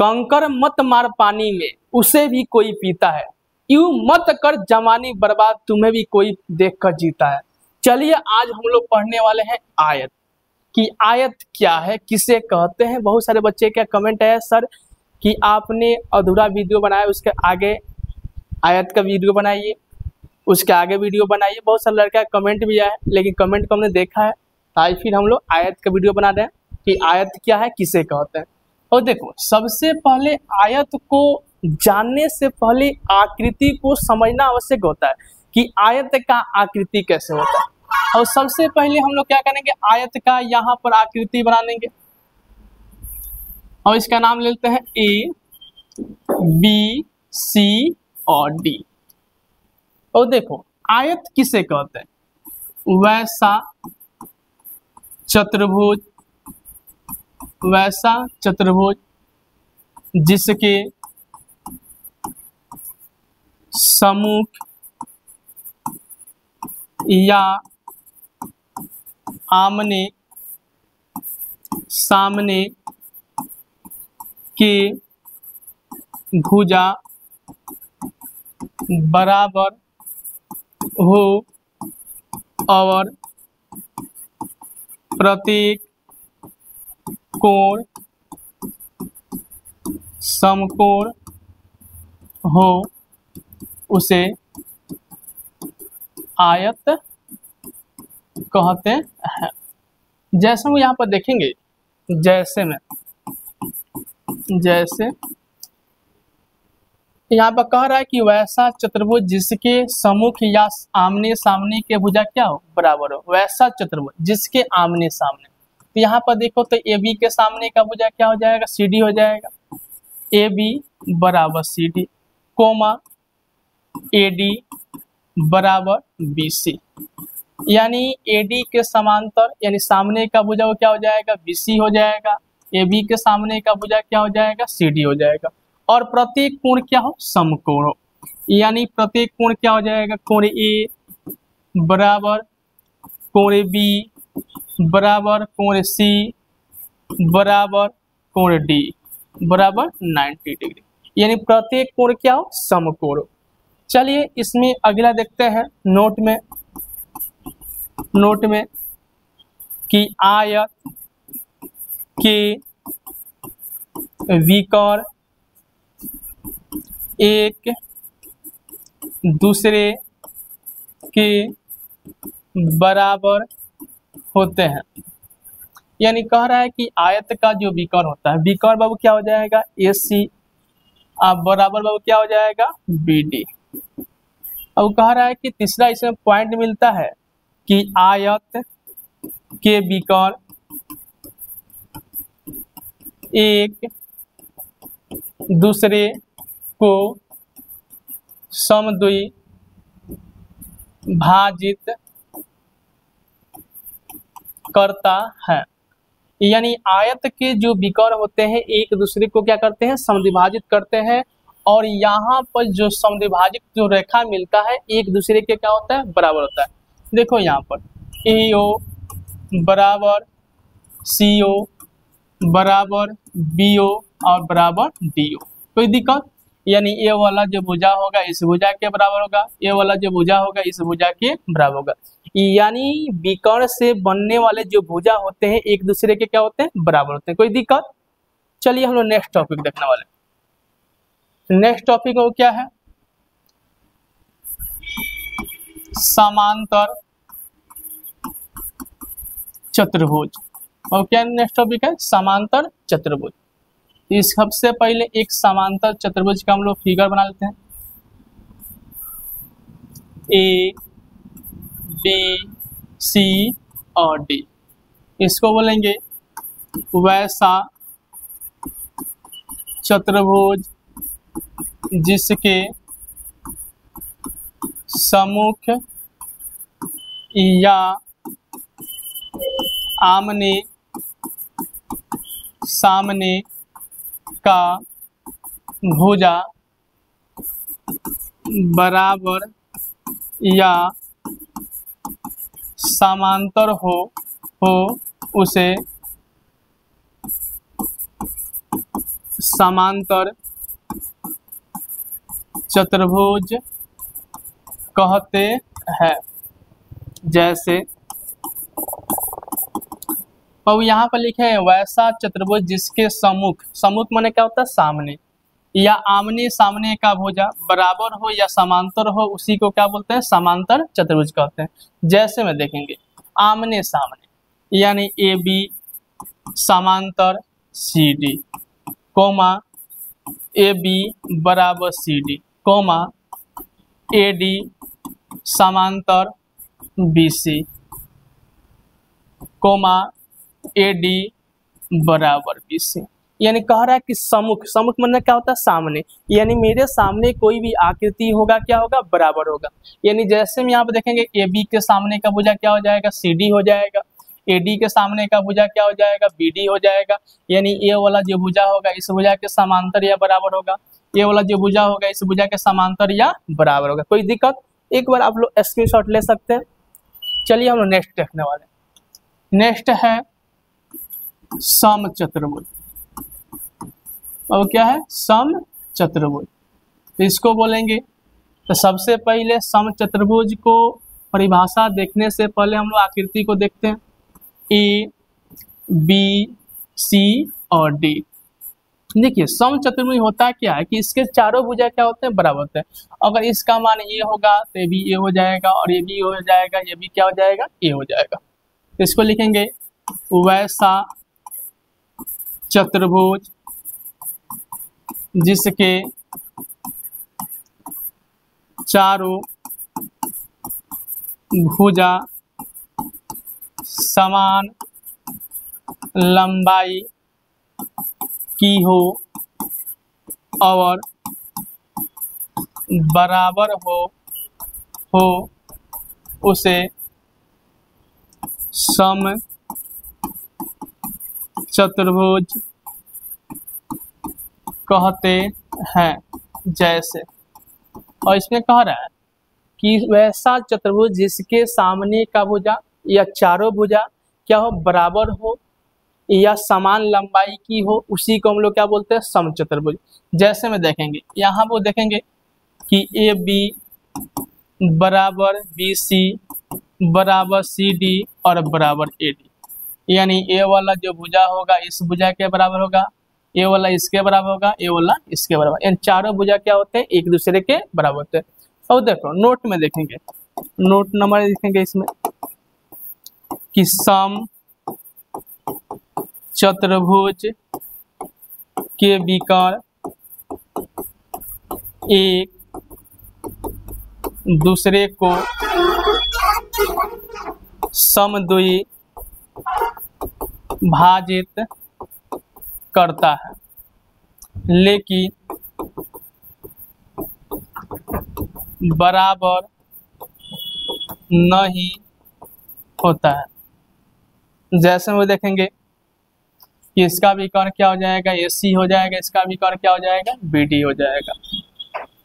कंकर मत मार पानी में, उसे भी कोई पीता है। यूं मत कर जवानी बर्बाद, तुम्हें भी कोई देख कर जीता है। चलिए आज हम लोग पढ़ने वाले हैं आयत कि आयत क्या है, किसे कहते हैं। बहुत सारे बच्चे का कमेंट है सर कि आपने अधूरा वीडियो बनाया, उसके आगे आयत का वीडियो बनाइए, उसके आगे वीडियो बनाइए। बहुत सारे लड़का कमेंट भी आया है, लेकिन कमेंट को हमने देखा है, आज फिर हम लोग आयत का वीडियो बना रहे हैं कि आयत क्या है, किसे कहते हैं। और देखो, सबसे पहले आयत को जानने से पहले आकृति को समझना आवश्यक होता है कि आयत का आकृति कैसे होता है। और सबसे पहले हम लोग क्या करेंगे, आयत का यहाँ पर आकृति बना लेंगे और इसका नाम लेते हैं ए, बी, सी और डी। और देखो, आयत किसे कहते हैं, वैसा चतुर्भुज, वैसा चतुर्भुज जिसके सम्मुख या आमने सामने के भुजा बराबर हो और प्रत्येक कोण समकोण हो, उसे आयत कहते हैं। जैसे हम यहाँ पर देखेंगे, जैसे यहाँ पर कह रहा है कि वैसा चतुर्भुज जिसके सम्मुख या आमने सामने के भुजा क्या हो, बराबर हो। वैसा चतुर्भुज जिसके आमने सामने, तो यहाँ पर देखो तो ए बी के सामने का भुजा क्या हो जाएगा, सी डी हो जाएगा। ए बी बराबर C D, comma A D बराबर बी सी, यानी ए डी के समांतर यानी सामने का भुजा वो क्या हो जाएगा, बी सी हो जाएगा। ए बी के सामने का भुजा क्या हो जाएगा, सी डी हो जाएगा। और प्रत्येक कोण क्या हो, समकोण हो, यानी प्रत्येक कोण क्या हो जाएगा, कोण ए बराबर कोण बी बराबर कोण सी बराबर कोण डी बराबर 90 डिग्री, यानी प्रत्येक कोण क्या हो, समकोण हो। चलिए इसमें अगला देखते हैं नोट में कि आयत के विकर्ण एक दूसरे के बराबर होते हैं। यानी कह रहा है कि आयत का जो विकर्ण होता है, विकर्ण बाबू क्या हो जाएगा, ए सी बराबर बाबू क्या हो जाएगा, बी डी। अब कह रहा है कि तीसरा इसमें पॉइंट मिलता है कि आयत के विकर्ण एक दूसरे को समद्वि भाजित करता है। यानी आयत के जो विकर्ण होते हैं एक दूसरे को क्या करते हैं, समद्विभाजित करते हैं। और यहाँ पर जो समद्विभाजित जो रेखा मिलता है एक दूसरे के क्या होता है, बराबर होता है। देखो यहाँ पर ए ओ बराबर सी ओ बराबर बी ओ और बराबर डी ओ। कोई दिक्कत, यानी ए वाला जो भुजा होगा इस भुजा के बराबर होगा, ए वाला जो भुजा होगा इस भुजा के बराबर होगा। यानी विकर्ण से बनने वाले जो भुजा होते हैं एक दूसरे के क्या होते हैं, बराबर होते हैं। कोई दिक्कत। चलिए हम लोग नेक्स्ट टॉपिक देखने वाले। नेक्स्ट टॉपिक वो क्या है, समांतर चतुर्भुज। और क्या नेक्स्ट टॉपिक है, समांतर चतुर्भुज। इस सबसे पहले एक समांतर चतुर्भुज का हम लोग फिगर बना लेते हैं। ए बी सी और डी, इसको बोलेंगे वैसा चतुर्भुज जिसके सम्मुख या आमने सामने का भुजा बराबर या समांतर हो उसे समांतर चतुर्भुज कहते हैं। जैसे अब यहाँ पर लिखे हैं वैसा चतुर्भुज जिसके सम्मुख, सम्मुख माने क्या होता है, सामने, या आमने सामने का भुजा बराबर हो या समांतर हो, उसी को क्या बोलते हैं, समांतर चतुर्भुज कहते हैं। जैसे में देखेंगे आमने सामने यानी ए बी समांतर C D, comma A B बराबर C D, comma A D समांतर B C, comma A D बराबर बी सी। यानी कह रहा है कि सम्मुख, सम्मुख मतलब क्या होता है, सामने, यानी मेरे सामने कोई भी आकृति होगा क्या होगा, बराबर होगा। यानी जैसे हम यहाँ पे देखेंगे ए बी के सामने का भुजा क्या हो जाएगा, सी डी हो जाएगा, ए डी के सामने का भुजा क्या हो जाएगा, बी डी हो जाएगा। यानी ए वाला जो भुजा होगा इस भुजा के समांतर या बराबर होगा, ये वाला जो भुजा होगा इस भुजा के समांतर या बराबर होगा। कोई दिक्कत, एक बार आप लोग स्क्रीनशॉट ले सकते हैं। चलिए हम लोग नेक्स्ट देखने वाले हैं। नेक्स्ट है सम चतुर्भुज। और क्या है, सम चतुर्भुज, तो इसको बोलेंगे। तो सबसे पहले सम चतुर्भुज को परिभाषा देखने से पहले हम लोग आकृति को देखते हैं, ए बी सी और डी। देखिए सम चतुर्भुज होता है क्या है कि इसके चारों भुजा क्या होते हैं, बराबर होते हैं। अगर इसका मान ए होगा तो ये भी ए हो जाएगा, और ये भी हो जाएगा, ये भी क्या हो जाएगा, ए हो जाएगा। तो इसको लिखेंगे वैसा चतुर्भुज जिसके चारों भुजा समान लंबाई की हो और बराबर हो उसे सम चतुर्भुज कहते हैं। जैसे, और इसमें कह रहा है कि वैसा चतुर्भुज जिसके सामने का भुजा या चारों भुजा क्या हो, बराबर हो या समान लंबाई की हो, उसी को हम लोग क्या बोलते हैं, सम चतुर्भुज। जैसे में देखेंगे यहाँ वो देखेंगे कि ए बी बराबर बी सी बराबर सी डी और बराबर ए डी। यानी ए वाला जो भुजा होगा इस भुजा के बराबर होगा, ए वाला इसके बराबर होगा, ए वाला इसके बराबर। इन चारों भुजा क्या होते हैं, एक दूसरे के बराबर होते हैं। और देखो नोट में देखेंगे, नोट नंबर देखेंगे इसमें कि सम चतुर्भुज के विकर्ण एक दूसरे को समद्वि भाजित करता है, लेकिन बराबर नहीं होता है। जैसे वो देखेंगे कि इसका विकर्ण क्या हो जाएगा, AC हो जाएगा, इसका विकर्ण क्या हो जाएगा, BD हो जाएगा।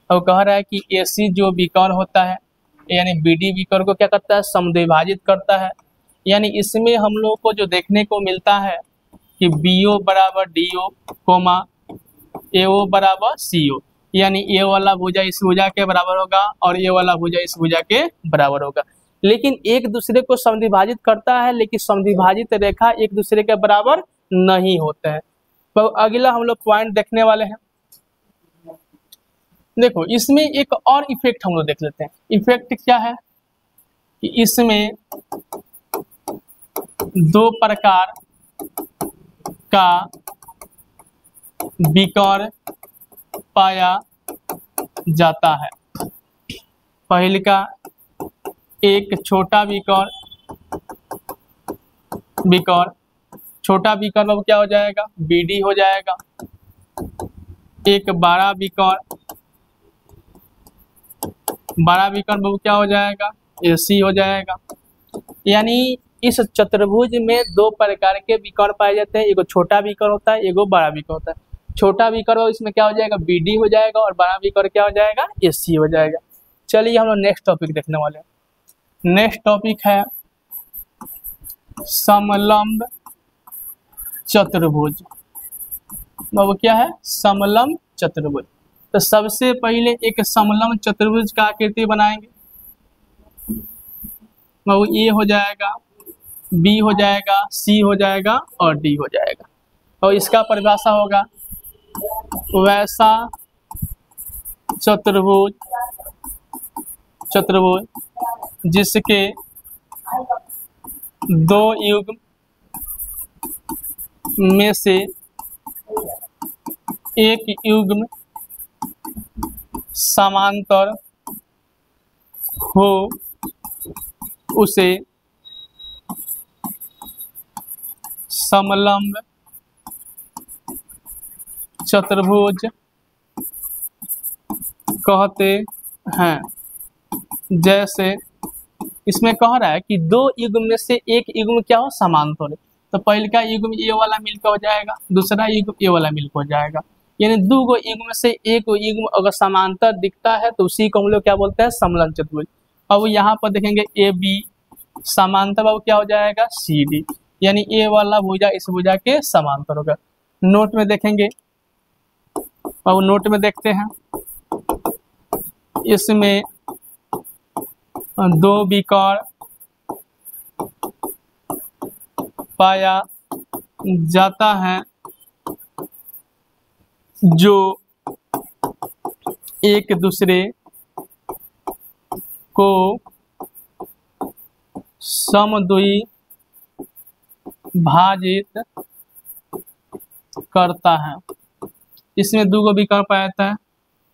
और कह रहा है कि AC जो विकर्ण होता है यानी BD विकर्ण को क्या करता है, समद्विभाजित करता है। यानी इसमें हम लोग को जो देखने को मिलता है कि BO बराबर DO कोमा AO बराबर CO, यानी ए वाला भुजा इस भुजा के बराबर होगा और ए वाला भुजा इस भुजा के बराबर होगा, लेकिन एक दूसरे को समद्विभाजित करता है, लेकिन समद्विभाजित रेखा एक दूसरे के बराबर नहीं होते हैं। तो अगला हम लोग पॉइंट देखने वाले हैं। देखो इसमें एक और इफेक्ट हम लोग देख लेते हैं। इफेक्ट क्या है कि इसमें दो प्रकार का विकर्ण पाया जाता है। पहले का एक छोटा विकर्ण छोटा विकर्ण अब क्या हो जाएगा, BD हो जाएगा। एक बड़ा विकर्ण अब क्या हो जाएगा, AC हो जाएगा। यानी इस चतुर्भुज में दो प्रकार के विकर्ण पाए जाते हैं, एगो छोटा विकर्ण होता है, एगो बड़ा विकर्ण होता है। छोटा विकर्ण इसमें क्या हो जाएगा, BD हो जाएगा, और बड़ा विकर्ण क्या हो जाएगा, AC हो जाएगा। चलिए हम लोग नेक्स्ट टॉपिक देखने वाले हैं। नेक्स्ट टॉपिक है समलंब चतुर्भुज। वो क्या है, समलंब चतुर्भुज। तो सबसे पहले एक समलंब चतुर्भुज का आकृति बनाएंगे। वो ए हो जाएगा, बी हो जाएगा, सी हो जाएगा और डी हो जाएगा। और इसका परिभाषा होगा वैसा चतुर्भुज जिसके दो युग्म में से एक युग्म समांतर हो, उसे समलंब चतुर्भुज कहते हैं। जैसे इसमें कह रहा है कि दो युग्म में से एक युग्म क्या हो, समांतर है। तो पहले का युग्म ए वाला मिलकर हो जाएगा, दूसरा युग्म ए वाला मिलकर हो जाएगा। यानी दो गो युग्म में से एक युग्म अगर समांतर दिखता है तो उसी को हम लोग क्या बोलते हैं, समलंब चतुर्भुज। अब यहाँ पर देखेंगे ए बी समांतर, अब क्या हो जाएगा, सी डी, यानी ए वाला भुजा इस भुजा के समांतर होगा। नोट में देखेंगे, अब नोट में देखते हैं, इसमें दो विकर्ण पाया जाता है जो एक दूसरे को समद्वि भाजित करता है। इसमें दो विकर्ण पाया जाता है,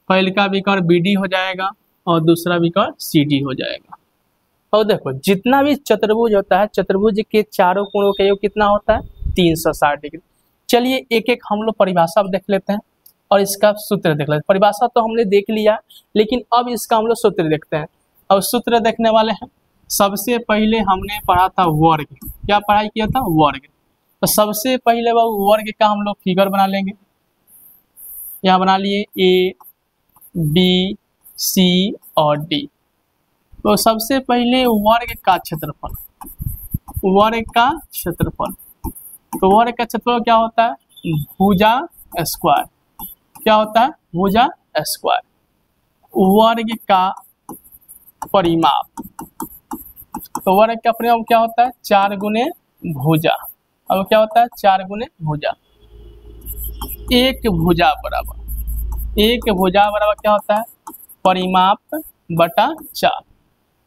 पहले का विकर्ण बी डी हो जाएगा और दूसरा विकर्ण सी डी हो जाएगा। और देखो जितना भी चतुर्भुज होता है, चतुर्भुज के चारों कोणों का योग कितना होता है, 360 डिग्री। चलिए एक एक हम लोग परिभाषा देख लेते हैं और इसका सूत्र देख लेते हैं। परिभाषा तो हमने देख लिया, लेकिन अब इसका हम लोग सूत्र देखते हैं। और सूत्र देखने वाले हैं, सबसे पहले हमने पढ़ा था वर्ग। क्या पढ़ाई किया था, वर्ग। तो सबसे पहले वो वर्ग का हम लोग फिगर बना लेंगे। यहाँ बना लिए ए बी सी और डी। तो सबसे पहले वर्ग का क्षेत्रफल, तो वर्ग का क्षेत्रफल क्या होता है, भुजा स्क्वायर। क्या होता है, भुजा स्क्वायर। वर्ग का परिमाप, तो वर्ग का परिमाप क्या होता है, 4 गुने भुजा। अब क्या होता है, 4 गुने भुजा। एक भुजा बराबर क्या होता है, परिमाप बटा 4।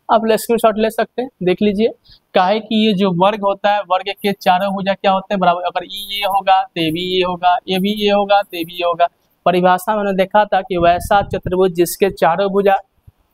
आप स्क्रीनशॉट ले सकते हैं, देख लीजिए। काहे कि ये जो वर्ग होता है, वर्ग के चारों भुजा क्या होते हैं, बराबर। अगर ये होगा तो भी ये होगा, ये भी ये होगा तो भी ये होगा। परिभाषा मैंने देखा था कि वैसा चतुर्भुज जिसके चारों भुजा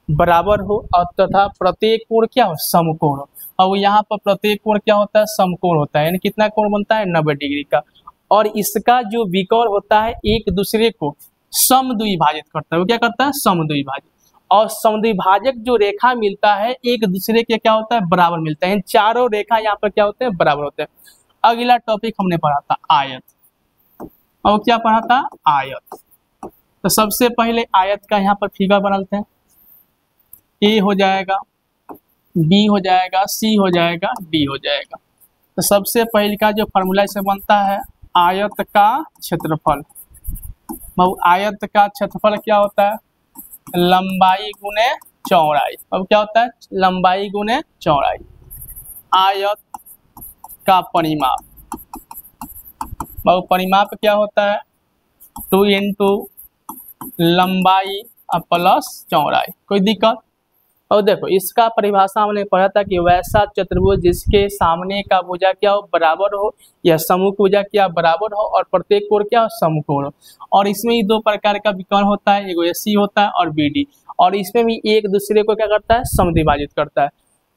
बराबर हो और तथा प्रत्येक कोण क्या हो, समकोण हो। और यहाँ पर प्रत्येक कोण क्या होता है, समकोण होता है। यानी कितना कोण बनता है, 90 डिग्री का। और इसका जो विकर्ण होता है एक दूसरे को समद्विभाजित करता है। वो क्या करता है, समद्विभाजित। और समद्विभाजक जो रेखा मिलता है एक दूसरे के क्या होता है, बराबर मिलता है। चारों रेखा यहाँ पर क्या होते हैं, बराबर होते हैं। अगला टॉपिक हमने पढ़ा था आयत। और क्या पढ़ा था, आयत। तो सबसे पहले आयत का यहाँ पर फिगर बनाते हैं। ए हो जाएगा, बी हो जाएगा, सी हो जाएगा, डी हो जाएगा। तो सबसे पहले का जो फॉर्मूला इसे बनता है, आयत का क्षेत्रफल। आयत का क्षेत्रफल क्या होता है, लंबाई गुने चौड़ाई। अब क्या होता है, लंबाई गुने चौड़ाई। आयत का परिमाप, परिमाप क्या होता है, 2 इंटू लंबाई प्लस चौड़ाई। कोई दिक्कत। और देखो इसका परिभाषा हमने पढ़ा था कि वैसा चतुर्भुज जिसके सामने का भुजा क्या हो, बराबर हो, या समूह भुजा क्या बराबर हो, और प्रत्येक कोण क्या हो, समकोण हो। और इसमें ही 2 प्रकार का विकर्ण होता है, एक एसी होता है और बीडी। और इसमें भी एक दूसरे को क्या करता है, समद्विभाजित करता है।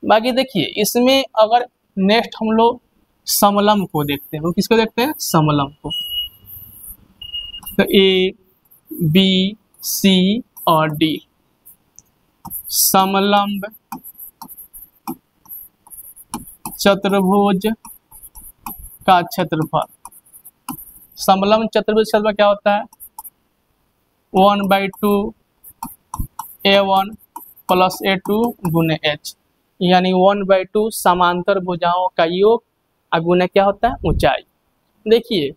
बाकी देखिए इसमें अगर नेक्स्ट हम लोग समलंब को देखते हैं, वो किसको देखते हैं, समलंब को। तो ए बी सी और डी समलंब चतुर्भुज का क्षेत्रफल। समलंब चतुर्भुज क्षेत्रफल क्या होता है, 1/2 A1 प्लस A2 गुने H, यानी 1/2 समांतर भुजाओं का योग गुने क्या होता है, ऊंचाई। देखिए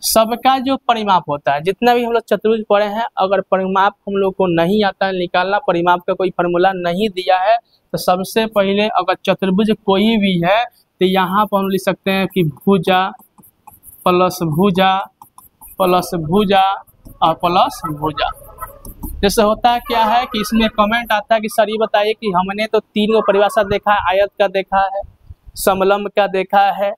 सबका जो परिमाप होता है, जितना भी हम लोग चतुर्भुज पढ़े हैं, अगर परिमाप हम लोग को नहीं आता है निकालना, परिमाप का कोई फार्मूला नहीं दिया है, तो सबसे पहले अगर चतुर्भुज कोई भी है तो यहाँ पर हम लिख सकते हैं कि भुजा प्लस भुजा प्लस भुजा और प्लस भुजा। जैसे होता है क्या है कि इसमें कमेंट आता है कि सर ये बताइए कि हमने तो 3 को परिभाषा देखा है, आयत का देखा है, समलंब का देखा है,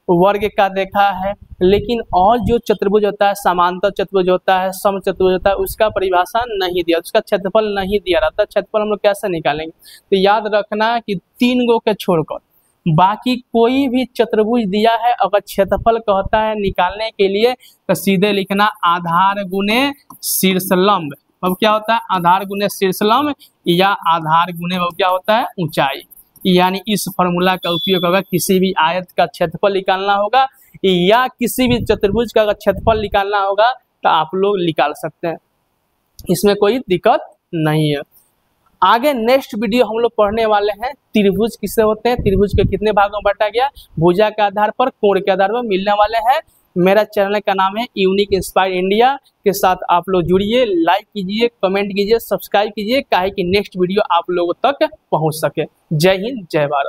वर्ग का देखा है, लेकिन और जो चतुर्भुज होता है, समांतर चतुर्भुज होता है, सम चतुर्भुज होता है, उसका परिभाषा नहीं दिया, उसका क्षेत्रफल नहीं दिया रहता। क्षेत्रफल हम लोग कैसे निकालेंगे? तो याद रखना कि 3 गो के छोड़कर बाकी कोई भी चतुर्भुज दिया है, अगर क्षेत्रफल कहता है निकालने के लिए तो सीधे लिखना आधार गुने शीर्षलंब। अब क्या होता है? आधार गुने शीर्षलंब या आधार गुने अब क्या होता है? ऊंचाई। यानी इस फॉर्मूला का उपयोग अगर किसी भी आयत का क्षेत्रफल निकालना होगा या किसी भी चतुर्भुज का अगर क्षेत्रफल निकालना होगा तो आप लोग निकाल सकते हैं, इसमें कोई दिक्कत नहीं है। आगे नेक्स्ट वीडियो हम लोग पढ़ने वाले हैं त्रिभुज किससे होते हैं, त्रिभुज के कितने भागों में बांटा गया, भुजा के आधार पर, कोण के आधार पर मिलने वाले हैं। मेरा चैनल का नाम है यूनिक इंस्पायर इंडिया, के साथ आप लोग जुड़िए, लाइक कीजिए, कमेंट कीजिए, सब्सक्राइब कीजिए, काहे कि नेक्स्ट वीडियो आप लोगों तक पहुंच सके। जय हिंद, जय भारत।